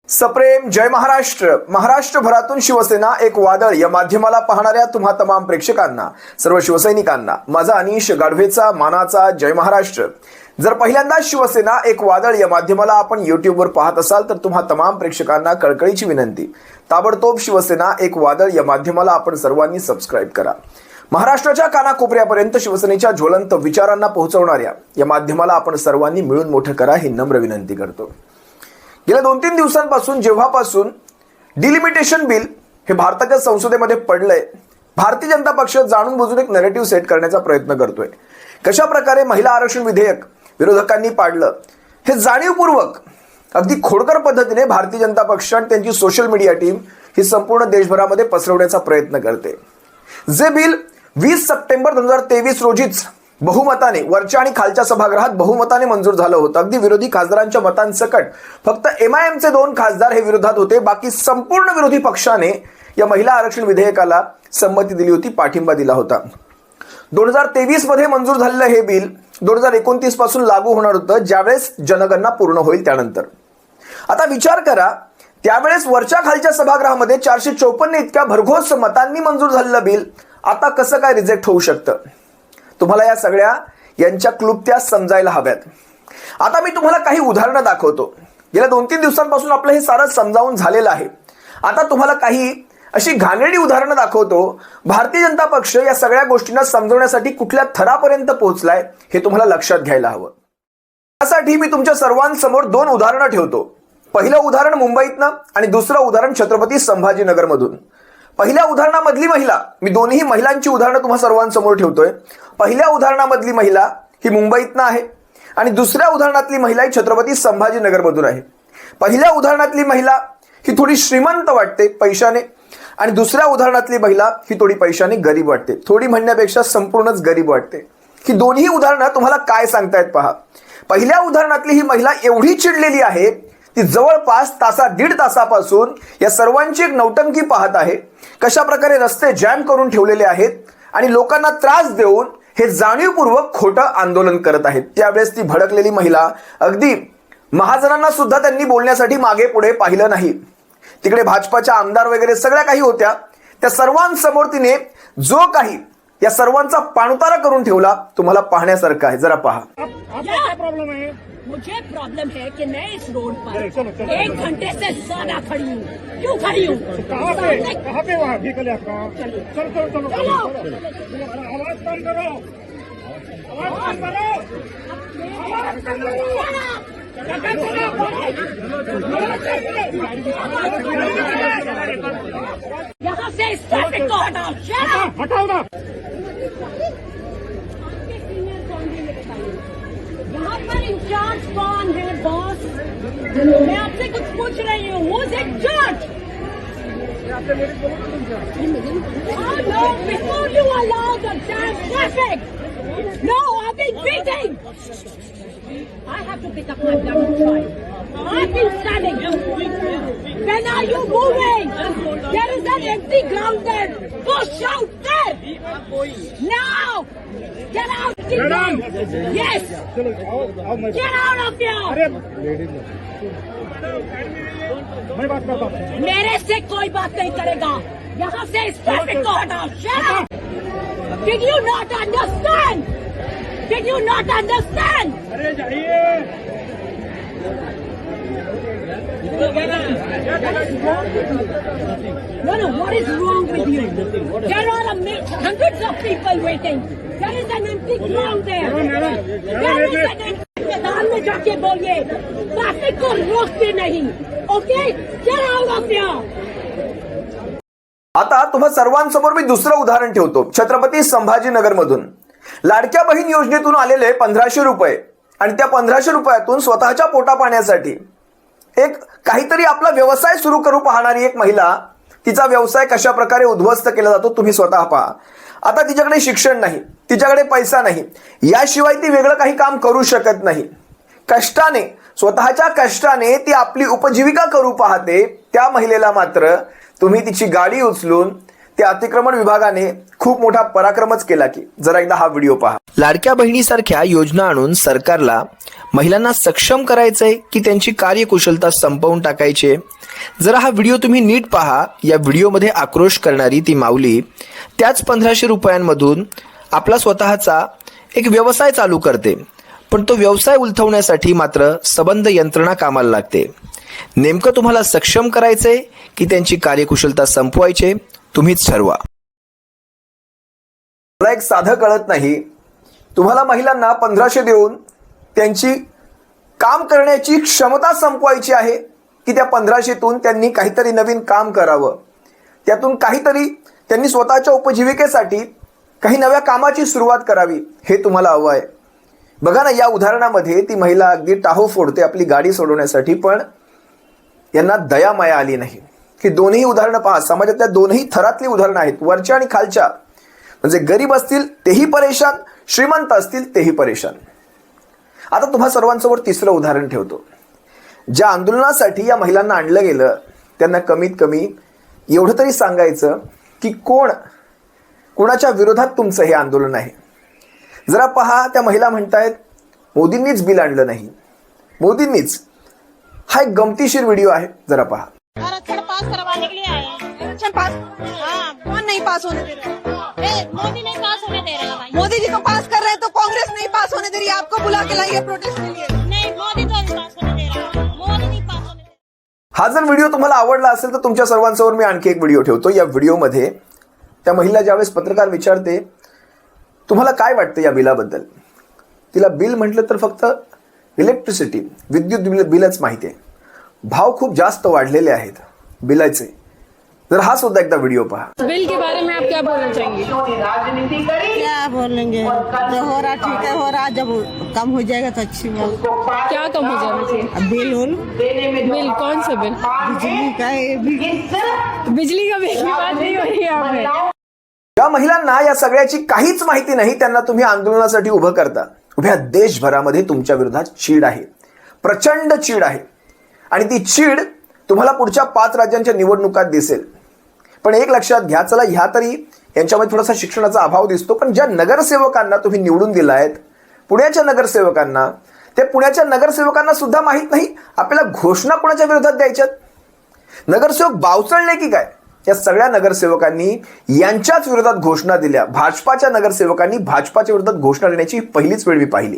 सप्रेम जय महाराष्ट्र. महाराष्ट्रभरातून शिवसेना एक वादळ या माध्यमाला पाहणाऱ्या तुम्हा तमाम प्रेक्षकांना, सर्व शिवसैनिकांना माझा अनिश गाढवेचा मानाचा जय महाराष्ट्र. जर पहिल्यांदा शिवसेना एक वादळ या माध्यमाला आपण यूट्यूबवर पाहत असाल तर तुम्हा तमाम प्रेक्षकांना कळकळीची विनंती, ताबडतोब शिवसेना एक वादळ या माध्यमाला आपण सर्वांनी सबस्क्राईब करा. महाराष्ट्राच्या कानाकोपऱ्यापर्यंत शिवसेनेच्या ज्वलंत विचारांना पोहोचवणाऱ्या या माध्यमाला आपण सर्वांनी मिळून मोठं करा ही नम्र विनंती करतो. गेल्या 2-3 दिवसांपासून जेव्हापासून डिलिमिटेशन बिल हे भारताच्या संसदेमध्ये पडलंय, भारतीय जनता पक्ष जाणून बुजून एक नरेटिव्ह सेट करण्याचा प्रयत्न करतोय. कशा प्रकारे महिला आरक्षण विधेयक विरोधकांनी पाडलं हे जाणीवपूर्वक अगदी खोडकर पद्धतीने भारतीय जनता पक्ष आणि त्यांची सोशल मीडिया टीम ही संपूर्ण देशभरामध्ये पसरवण्याचा प्रयत्न करते. जे बिल 20 सप्टेंबर 2023 रोजीच बहुमताने वरच्या आणि खालच्या सभागृहात बहुमताने मंजूर झालं होतं. अगदी विरोधी खासदारांच्या मतांसकट फक्त MIMचे 2 खासदार हे विरोधात होते. बाकी संपूर्ण विरोधी पक्षाने या महिला आरक्षण विधेयकाला संमती दिली होती, पाठिंबा दिला होता. 2023 मध्ये मंजूर झालेलं हे बिल 2029 पासून लागू होणार होतं, ज्यावेळेस जनगणना पूर्ण होईल त्यानंतर. आता विचार करा, त्यावेळेस वरच्या खालच्या सभागृहामध्ये 454 इतक्या भरघोस मतांनी मंजूर झालेलं बिल आता कसं काय रिजेक्ट होऊ शकतं? तुम्हाला या सगळ्या यांच्या क्लुप्त्या समजायला हव्यात. आता मी तुम्हाला काही उदाहरणं दाखवतो. गेल्या 2-3 दिवसांपासून आपलं हे सारं समजावून झालेलं आहे. आता तुम्हाला काही अशी घाणेरडी उदाहरणं दाखवतो. भारतीय जनता पक्ष या सगळ्या गोष्टींना समजवण्यासाठी कुठल्या थरापर्यंत पोहोचलाय हे तुम्हाला लक्षात घ्यायला हवं. त्यासाठी मी तुमच्या सर्वांसमोर 2 उदाहरणं ठेवतो. पहिलं उदाहरण मुंबईतनं आणि दुसरं उदाहरण छत्रपती संभाजीनगरमधून. पहिल्या उदाहरणामधली महिला, मी दोन्ही महिलांची उदाहरणं तुम्हा सर्वांसमोर ठेवतोय. पहिल्या उदाहरणामधली महिला ही मुंबईतनं आहे आणि दुसऱ्या उदाहरणातली महिला ही छत्रपती संभाजीनगरमधून आहे. पहिल्या उदाहरणातली महिला ही थोडी श्रीमंत वाटते पैशाने आणि दुसऱ्या उदाहरणातली महिला ही थोडी पैशाने गरीब वाटते. थोडी म्हणण्यापेक्षा संपूर्णच गरीब वाटते. ही दोन्ही उदाहरणं तुम्हाला काय सांगतायत पहा. पहिल्या उदाहरणातली ही महिला एवढी चिडलेली आहे, ती जवळपास 1.5 तासापासून या सर्वांची एक नौटंकी पाहत आहे. कशा प्रकारे रस्ते जॅम करून ठेवलेले आहेत आणि लोकांना त्रास देऊन हे जाणीवपूर्वक खोटं आंदोलन करत आहेत. त्यावेळेस ती भडकलेली महिला अगदी महाजनांना सुद्धा त्यांनी बोलण्यासाठी मागे पुढे पाहिलं नाही. तिकडे भाजपाच्या आमदार वगैरे सगळ्या काही होत्या. त्या सर्वांसमोर तिने जो काही या सर्वांचा पाणउतारा करून ठेवला तुम्हाला पाहण्यासारखा आहे. जरा पहा. क्या प्रॉब्लम है? मुझे प्रॉब्लम है कि मैं इस रोड पर 1 घंटे से ज्यादा खड़ी हूँ. क्यों खड़ी हूँ? कहाँ पे वहाँ व्हीकल है आपका? चलो आवाज कम करो, आवाज कम करो. यहाँ से इस ट्रैफिक को हटाओ. हटाओ ना. यहाँ पर इंचार्ज कौन है बॉस? मैं आपसे कुछ पूछ रही हूँ. Who's in charge? Oh no! Before you allow the damn traffic. No, I've been beating. I have to pick up my blood and try. I've been standing. When are you moving? There is an empty ground there. Go shout there. Now. Get out. Madam. Yes. चलो आओ Get out of here. अरे मैं बात करता हूँ. मेरे से कोई बात नहीं करेगा. यहाँ से इस ट्रैफिक को हटाओ. Shut up. Did you not understand? Did you not understand? अरे जाइए. No, what is wrong with you? There are hundreds of people waiting. There is an empty ground there. There is an empty मैदान में जाके बोलिए traffic को रोकते नहीं. Okay, get out of here. आता तुम्हा सर्वांसमोर मी दुसरं उदाहरण ठेवतो. छत्रपती संभाजीनगरमधून लाडक्या बहीण योजनेतून आलेले 1500 रुपये आणि त्या 1500 रुपयातून स्वतःच्या पोटा पाण्यासाठी एक काहीतरी आपला व्यवसाय सुरू करू पाहणारी एक महिला, तिचा व्यवसाय कशा प्रकारे उद्ध्वस्त केला जातो तुम्ही स्वतः पहा. आता तिच्याकडे शिक्षण नाही, तिच्याकडे पैसा नाही, याशिवाय ती वेगळं काही काम करू शकत नाही. कष्टाने, स्वतःच्या कष्टाने ती आपली उपजीविका करू पाहते. त्या महिलेला मात्र तुम्ही तिची गाडी उचलून त्या अतिक्रमण विभागाने खूप मोठा पराक्रमच केला की. जरा एकदा हा व्हिडिओ पहा. लाडक्या बहिणीसारख्या योजना आणून सरकारला महिलांना सक्षम करायचंय की त्यांची कार्यकुशलता संपवून टाकायची? जरा हा व्हिडिओ तुम्ही नीट पहा. या व्हिडिओमध्ये आक्रोश करणारी ती माऊली त्याच 1500 रुपयांमधून आपला स्वतःचा एक व्यवसाय चालू करते, पण तो व्यवसाय उलथवण्यासाठी मात्र सबंध यंत्रणा कामाला लागते. नेमकं तुम्हाला सक्षम करायचंय की त्यांची कार्यकुशलता संपवायचे, तुम्हीच ठरवा. मला एक साधं कळत नाही, तुम्हाला महिलांना 1500 देऊन त्यांची काम करण्याची क्षमता संपवायची आहे की त्या 1500तून त्यांनी काहीतरी नवीन काम करावं, त्यातून काहीतरी त्यांनी स्वतःच्या उपजीविकेसाठी काही नव्या कामाची सुरुवात करावी, हे तुम्हाला हवं आहे. बघा ना, या उदाहरणामध्ये ती महिला अगदी टाहो फोडते आपली गाडी सोडवण्यासाठी, पण यांना दयामाया आली नाही. ही दोन्ही उदाहरणं पहा, समाजातल्या दोन्ही थरातली उदाहरणं आहेत, वरच्या आणि खालच्या. म्हणजे गरीब असतील तेही परेशान, श्रीमंत असतील तेही परेशान. आता तुम्हा सर्वांसमोर तिसरं उदाहरण ठेवतो. ज्या आंदोलनासाठी या महिलांना आणलं गेलं त्यांना कमीत कमी एवढं तरी सांगायचं की कोणाच्या विरोधात तुमचं हे आंदोलन आहे. जरा पहा, त्या महिला म्हणतायत मोदींनीच बिल आणलं नाही, मोदींनीच. हा एक गमतीशीर व्हिडिओ आहे, जरा पहा. आरक्षण पास करवाने के लिए आए हैं। आरक्षण पास, हाँ, कौन नहीं पास होने दे रहा? मोदी नहीं पास होने दे रहा भाई। मोदी जी को पास कर रहे हैं तो कांग्रेस नहीं पास होने दे रही है, आपको बुला के लाई है प्रोटेस्ट के लिए। नहीं, मोदी तो नहीं पास होने दे रहा, मोदी नहीं पास होने दे रहा। हा जर व्हिडिओ तुम्हाला आवडला असेल तर तुमच्या सर्वांसमोर मी आणखी एक व्हिडिओ ठेवतो. या व्हिडिओमध्ये त्या महिला ज्यावेळेस पत्रकार विचारते तुम्हाला काय वाटतं या बिलाबद्दल, तिला बिल म्हटलं तर फक्त इलेक्ट्रिसिटी, विद्युत बिलच माहिती आहे. भाव खूप जास्त वाढलेले आहेत बिलाचे. जर हा सुद्धा एकदा व्हिडिओ पहा. बिल के बारे में आप क्या बोलना चाहेंगे? क्या बोलेंगे, जो हो रहा ठीक है, हो रहा, जब कम हो जाएगा तो अच्छी बात। क्या कम हो जाना चाहिए? अब बिल कौन सा बिल? बिजली का ये भी बिजली का बिल की बात नहीं हो रही है यहाँ पे. ज्या महिलांना या सगळ्याची काहीच माहिती नाही त्यांना तुम्ही आंदोलनासाठी उभं करता. उभ्या देशभरामध्ये तुमच्या विरोधात चीड आहे, प्रचंड चीड आहे. आणि ती चीड तुम्हाला पुढच्या 5 राज्यांच्या निवडणुकात दिसेल. पण एक लक्षात घ्या, चला ह्या तरी यांच्यामध्ये थोडासा शिक्षणाचा अभाव दिसतो, पण ज्या नगरसेवकांना तुम्ही निवडून दिला आहेत, पुण्याच्या नगरसेवकांना, ते पुण्याच्या नगरसेवकांना सुद्धा माहीत नाही आपल्याला घोषणा कोणाच्या विरोधात द्यायच्यात. नगरसेवक बावचळले की काय? या सगळ्या नगरसेवकांनी यांच्याच विरोधात घोषणा दिल्या. भाजपाच्या नगरसेवकांनी भाजपाच्या विरोधात घोषणा देण्याची पहिलीच वेळ मी पाहिली.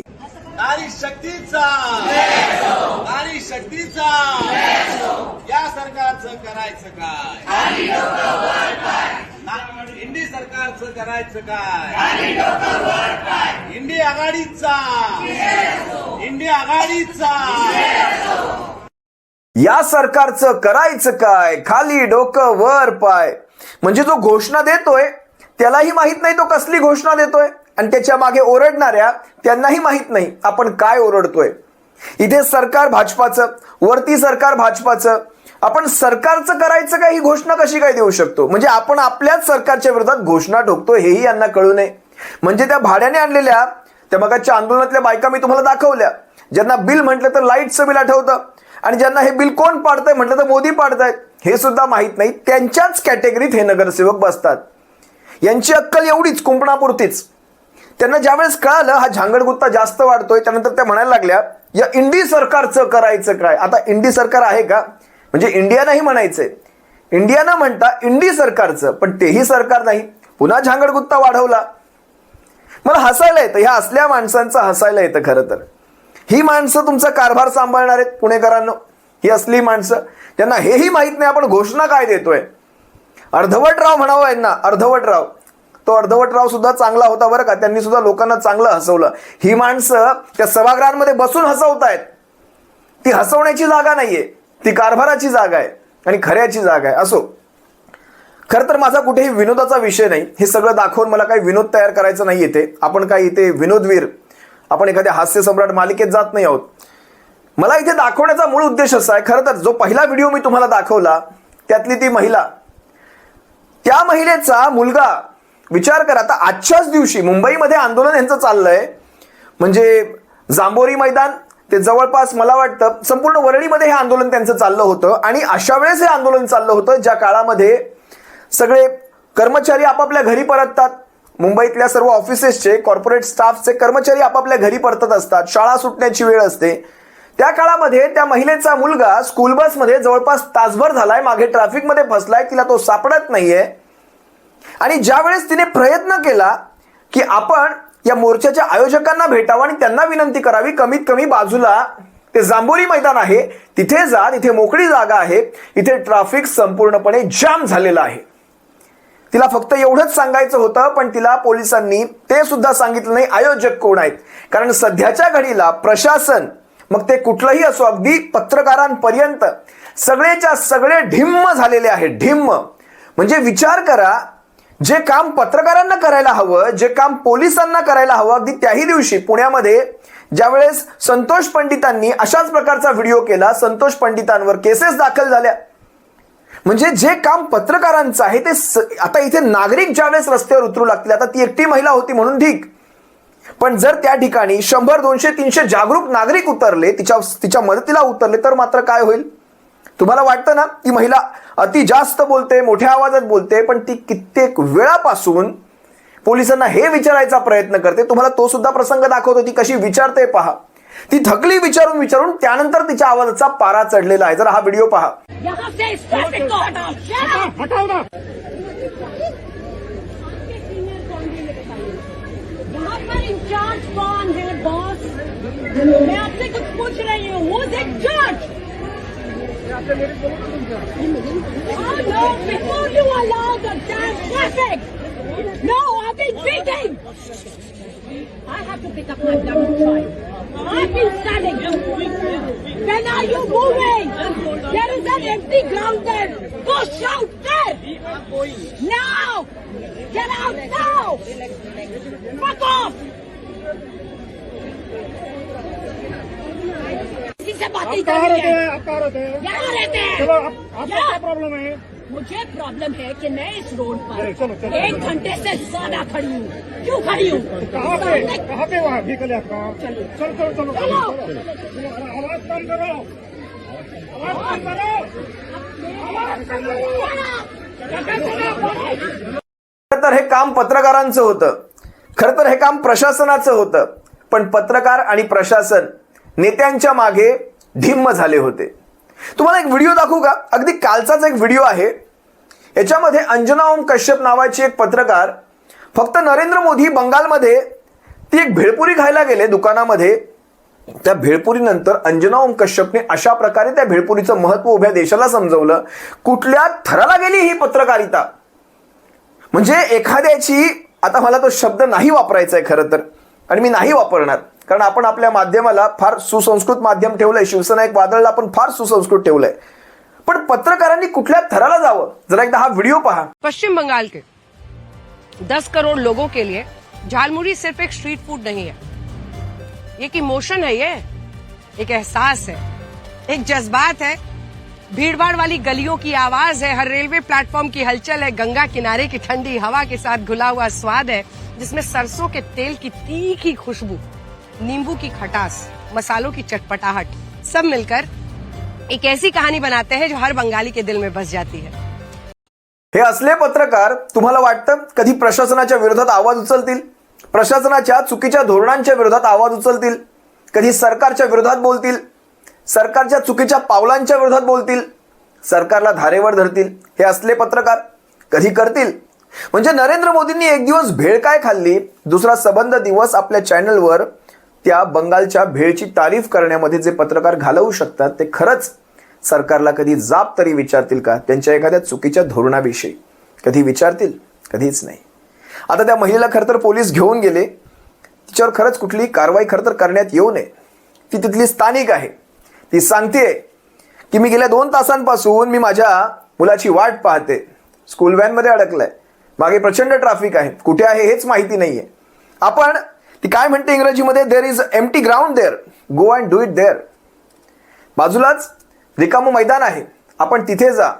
नारी शक्तीचा, नारी शक्तीचा, या सरकारचं करायचं काय? इंडी सरकारचं करायचं काय? इंडी आघाडीचा, इंडी आघाडीचा. या सरकारचं करायचं काय? खाली डोकं वर पाय. म्हणजे जो घोषणा देतोय त्यालाही माहित नाही तो कसली घोषणा देतोय, आणि त्याच्या मागे ओरडणाऱ्या त्यांनाही माहित नाही आपण काय ओरडतोय. इथे सरकार भाजपाचं, वरती सरकार भाजपाचं. आपण सरकारचं करायचं काय ही घोषणा कशी काय देऊ शकतो? म्हणजे आपण आपल्याच सरकारच्या विरोधात घोषणा ठोकतो हेही यांना कळू नये. म्हणजे त्या भाड्याने आणलेल्या त्या मगाच्या आंदोलनातल्या बायका मी तुम्हाला दाखवल्या, ज्यांना बिल म्हटलं तर लाईटचं बिल आठवतं, आणि ज्यांना हे बिल कोण पाडतंय म्हटलं तर मोदी पाडतायत हे सुद्धा माहित नाही. त्यांच्याच कॅटेगरीत हे नगरसेवक बसतात. यांची अक्कल एवढीच, कुंपणापुरतीच. त्यांना ज्यावेळेस कळालं हा झांगडगुत्ता जास्त वाढतोय, त्यानंतर त्या म्हणायला लागल्या या इंडी सरकारचं करायचं काय? आता इंडी सरकार आहे का? म्हणजे इंडिया नाही म्हणायचंय, इंडिया न म्हणता इंडी सरकारचं, पण तेही सरकार नाही. पुन्हा झांगडगुत्ता वाढवला. मला हसायला येतं, ह्या असल्या माणसांचं हसायला येतं. खरं तर ही माणसं तुमचा कारभार सांभाळणार आहेत पुणेकरांनो. ही असली माणसं, त्यांना हेही माहित नाही आपण घोषणा काय देतोय. अर्धवटराव म्हणावं यांना, अर्धवटराव. तो अर्धवटराव सुद्धा चांगला होता बरं का, त्यांनी सुद्धा लोकांना चांगलं हसवलं. ही माणसं त्या सभागृहांमध्ये बसून हसवतायत. ती हसवण्याची जागा नाहीये, ती कारभाराची जागा आहे आणि खऱ्याची जागा आहे. असो, खरं तर माझा कुठेही विनोदाचा विषय नाही. हे सगळं दाखवून मला काही विनोद तयार करायचं नाही येते. आपण काही इथे विनोदवीर, आपण एखाद्या हास्य सम्राट मालिकेत जात नाही आहोत. मला इथे दाखवण्याचा मूळ उद्देश असा आहे, खरं तर जो पहिला व्हिडिओ मी तुम्हाला दाखवला त्यातली ती महिला, त्या महिलेचा मुलगा, विचार करा. आता आजच्याच दिवशी मुंबईमध्ये आंदोलन यांचं चाललंय, म्हणजे जांभोरी मैदान ते जवळपास मला वाटतं संपूर्ण वरळीमध्ये हे आंदोलन त्यांचं चाललं होतं. आणि अशा वेळेस हे आंदोलन चाललं होतं ज्या काळामध्ये सगळे कर्मचारी आपापल्या घरी परततात. मुंबईतल्या सर्व ऑफिसेसचे, कॉर्पोरेट स्टाफचे कर्मचारी आपापल्या घरी परतत असतात. शाळा सुटण्याची वेळ असते. त्या काळामध्ये त्या महिलेचा मुलगा स्कूल बसमध्ये जवळपास तासभर झालाय, मागे ट्रॅफिकमध्ये फसलाय, तिला तो सापडत नाहीये. आणि ज्या वेळेस तिने प्रयत्न केला की आपण या मोर्चाच्या आयोजकांना भेटावं आणि त्यांना विनंती करावी, कमीत कमी बाजूला ते जांभोरी मैदान आहे, तिथे जा, तिथे मोकळी जागा आहे, इथे ट्रॅफिक संपूर्णपणे जाम झालेलं आहे. तिला फक्त एवढंच सांगायचं होतं, पण तिला पोलिसांनी ते सुद्धा सांगितलं नाही आयोजक कोण आहेत. कारण सध्याच्या घडीला प्रशासन, मग ते कुठलंही असो, अगदी पत्रकारांपर्यंत सगळेच्या सगळे ढिम्म झालेले आहेत. ढिम्म म्हणजे विचार करा, जे काम पत्रकारांना करायला हवं, जे काम पोलिसांना करायला हवं, अगदी त्याही दिवशी पुण्यामध्ये ज्यावेळेस संतोष पंडितांनी अशाच प्रकारचा व्हिडिओ केला, संतोष पंडितांवर केसेस दाखल झाल्या. म्हणजे जे काम पत्रकारांचं आहे ते आता इथे नागरिक ज्यावेळेस रस्त्यावर उतरू लागतील, आता ती एकटी महिला होती म्हणून ठीक, पण जर त्या ठिकाणी 100, 200, 300 जागरूक नागरिक उतरले, तिच्या मदतीला उतरले, तर मात्र काय होईल? तुम्हाला वाटतं ना, ती महिला अति जास्त बोलते, मोठ्या आवाजात बोलते, पण ती कित्येक वेळापासून पोलिसांना हे विचारायचा प्रयत्न करते. तुम्हाला तो सुद्धा प्रसंग दाखवतो, ती कशी विचारते पहा. ती थकली विचारून विचारून, त्यानंतर तिच्या आवाजाचा पारा चढलेला आहे. जरा हा व्हिडिओ पहा. यहाँ से इस ट्रैफिक को हटाओ। Shut up! हटाओ ना। यहाँ पर इंचार्ज कौन है बॉस? मैं आपसे कुछ पूछ रही हूँ, who's in charge? Oh no, before you allow the damn traffic! No, I've been waiting! I have to pick up my gun and try. I've been standing. When are you moving? There is an empty ground there. Go shout there! Now! Get out now! Fuck off! किसी से बात नहीं कहाँ करनी रहते है। हैं? आप कहाँ रहते हैं? यहाँ रहते हैं। चलो आपका क्या? क्या प्रॉब्लम है? मुझे प्रॉब्लम है कि मैं इस रोड पर चलो, चलो, 1 घंटे से ज्यादा खड़ी हूँ। क्यों खड़ी हूँ? कहाँ पे वहाँ व्हीकल है आपका? चलो। चलो चलो चलो चलो। आवाज कम करो, आवाज कम करो, आवाज कम करो। खरं तर हे काम पत्रकारांचं होतं, खरं तर हे काम प्रशासनाचं होतं, पण पत्रकार आणि प्रशासन नेत्यांच्या मागे ढिम्म झाले होते. तुम्हाला एक व्हिडिओ दाखवू का? अगदी कालचाच एक व्हिडिओ आहे. याच्यामध्ये अंजना ओम कश्यप नावाची एक पत्रकार, फक्त नरेंद्र मोदी बंगालमध्ये ती एक भेळपुरी खायला गेले दुकानामध्ये. त्या भेळपुरीनंतर अंजना ओम कश्यपने अशा प्रकारे त्या भेळपुरीचं महत्व उभ्या देशाला समजवलं. कुठल्या थराला गेली ही पत्रकारिता? म्हणजे एखाद्याची, आता मला तो शब्द नाही वापरायचा आहे खरं तर, आणि मी नाही वापरणार, कारण आपण आपल्या माध्यमाला फार सुसंस्कृत माध्यम ठेवलंय, शिवसेना एक वादळला आपण फार सुसंस्कृत ठेवलंय, पण पत्रकारांनी कुठल्या थराला जावं? जरा एकदा हा व्हिडिओ पहा. पश्चिम बंगाल के 10 करोड़ लोगों के लिए झालमुड़ी सिर्फ एक स्ट्रीट फूड नहीं है, ये एक इमोशन है, ये एक एहसास है, एक जज्बात है, भीड़भाड़ वाली गलियों की आवाज है, हर रेलवे प्लेटफॉर्म की हलचल है, गंगा किनारे की ठंडी हवा के साथ घुला हुआ स्वाद है, जिसमें सरसों के तेल की तीखी खुशबू, नींबू की खटास, मसालों की चटपटाहट, सब मिलकर एक ऐसी कहानी बनाते हैं जो हर बंगाली के दिल में बस जाती है. हे असले पत्रकार तुम्हाला वाटतं कधी प्रशासनाच्या विरोधात आवाज उचलतील? प्रशासनाच्या चुकीच्या धोरणांच्या विरोधात आवाज उचलतील? कधी सरकारच्या विरोधात बोलतील? सरकारच्या चुकीच्या पावलांच्या विरोधात बोलतील? सरकारला धारेवर धरतील? हे असले पत्रकार कधी करतील? म्हणजे नरेंद्र मोदींनी एक दिवस भेळ काय खाल्ली, दुसरा सबंध दिवस आपल्या चॅनलवर त्या बंगालच्या भेळची तारीफ करण्यामध्ये जे पत्रकार घालवू शकतात, ते खरंच सरकारला कधी जाब तरी विचारतील का? त्यांच्या एखाद्या चुकीच्या धोरणाविषयी कधी विचारतील? कधीच नाही. आता त्या महिलेला खरं तर पोलीस घेऊन गेले, तिच्यावर खरंच कुठली कारवाई खरं तर करण्यात येऊ नये. ती तिथली स्थानिक आहे, ती सांगते की मी गेल्या 2 तासांपासून मी माझ्या मुलाची वाट पाहते, स्कूल व्हॅनमध्ये अडकलाय, मागे प्रचंड ट्रॅफिक आहे, कुठे आहे हेच माहिती नाहीये. आपण ती काय म्हणते इंग्रजीमध्ये, there is empty ground there, go and do it there. बाजूलाच रिकामं मैदान आहे, आपण तिथे जा,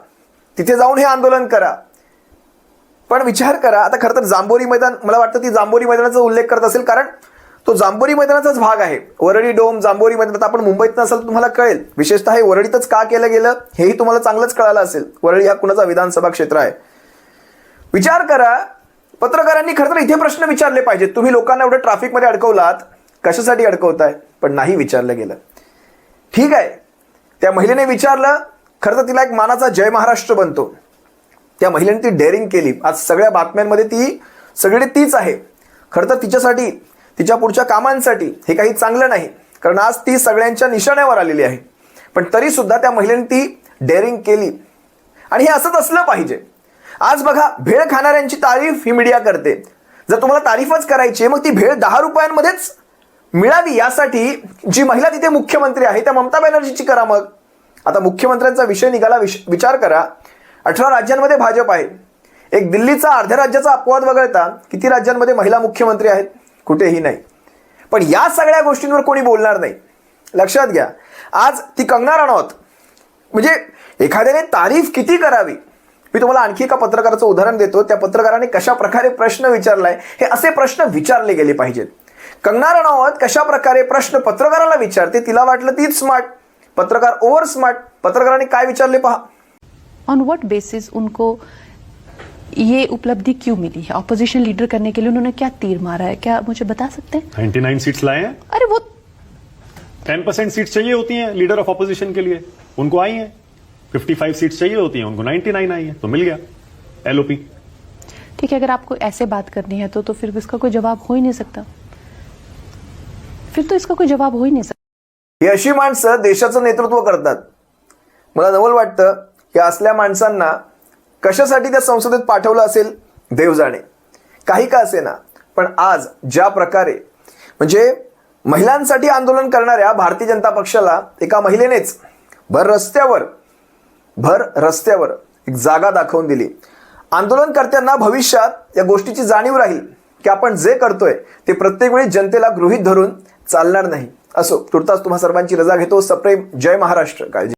तिथे जाऊन हे आंदोलन करा. पण विचार करा, आता खरं तर जांभोरी मैदान, मला वाटतं ती जांभोरी मैदानाचा उल्लेख करत असेल, कारण तो जांभोरी मैदानाचाच भाग आहे. वरळी डोम, जांभोरी मैदान, आपण मुंबईत नसाल तर तुम्हाला कळेल. विशेषतः हे वरळीतच का केलं गेलं हेही तुम्हाला चांगलंच कळालं असेल. वरळी हा कुणाचा विधानसभा क्षेत्र आहे. विचार करा, पत्रकारांनी खरं तर इथे प्रश्न विचारले पाहिजेत. तुम्ही लोकांना एवढं ट्रॅफिकमध्ये अडकवलात, कशासाठी अडकवताय? पण नाही विचारलं गेलं. ठीक आहे, त्या महिलेने विचारलं, खरं तर तिला एक मानाचा जय महाराष्ट्र बनतो. त्या महिलेने ती डेअरिंग केली. आज सगळ्या बातम्यांमध्ये ती सगळी तीच आहे. खरं तर तिच्यासाठी, तिच्या पुढच्या कामांसाठी हे काही चांगलं नाही, कारण आज ती सगळ्यांच्या निशाण्यावर आलेली आहे. पण तरी सुद्धा त्या महिलेने ती डेअरिंग केली आणि हे असंच असलं पाहिजे. आज बघा, भेळ खाणाऱ्यांची तारीफ ही मीडिया करते. जर तुम्हाला तारीफच करायची मग ती भेळ 10 रुपयांमध्येच मिळावी यासाठी जी महिला तिथे मुख्यमंत्री आहे त्या ममता बॅनर्जीची करा. मग आता मुख्यमंत्र्यांचा विषय निघाला, विचार करा, 18 राज्यांमध्ये भाजप आहे. एक दिल्लीचा, अर्ध्या राज्याचा अपवाद वगळता किती राज्यांमध्ये महिला मुख्यमंत्री आहेत? कुठेही नाही. पण या सगळ्या गोष्टींवर कोणी बोलणार नाही. लक्षात घ्या, आज ती कंगना राणौत, म्हणजे एखाद्याने तारीफ किती करावी. मी तुम्हाला आणखी एका पत्रकाराचं उदाहरण देतो. त्या पत्रकाराने कशा प्रकारे प्रश्न विचारलाय, हे असे प्रश्न विचारले गेले पाहिजेत. कंगना राणौत कशा प्रकारे प्रश्न पत्रकाराला विचारते, तिला वाटलं तीच स्मार्ट, पत्रकार ओव्हर स्मार्ट. पत्रकाराने काय विचारले पहा. ऑन व्हाट बेसिस उनको ये उपलब्धि क्यों मिली है? ऑपोजिशन लीडर करने के लिए उन्होंने क्या तीर मारा है, क्या मुझे बता सकते हैं? 99 सीट्स लाए हैं. अरे वो 10% सीट्स चाहिए होती हैं लीडर ऑफ ऑपोजिशन के लिए, उनको आई हैं. 55 सीट्स चाहिए होती हैं, उनको 99 आई है, तो मिल गया एलओपी. ठीक है, अगर आपको ऐसे बात करनी है तो फिर इसका कोई जवाब हो ही नहीं सकता. फिर तो इसका कोई जवाब हो ही नहीं सकता. ही अशी माणसं देशाचं नेतृत्व करतात. मला नवल वाटतं की असल्या माणसांना कशासाठी त्या संसदेत पाठवलं असेल देव जाणे. काही का असेना, पण आज ज्या प्रकारे म्हणजे महिलांसाठी आंदोलन करणाऱ्या भारतीय जनता पक्षाला एका महिलेनेच भर रस्त्यावर एक जागा दाखवून दिली. आंदोलनकर्त्यांना भविष्यात या गोष्टीची जाणीव राहील की आपण जे करतोय ते प्रत्येक वेळी जनतेला गृहीत धरून चालणार नाही. असो, तुर्तास तुम्हा सर्वांची रजा घेतो. सप्रेम जय महाराष्ट्र. काळजी.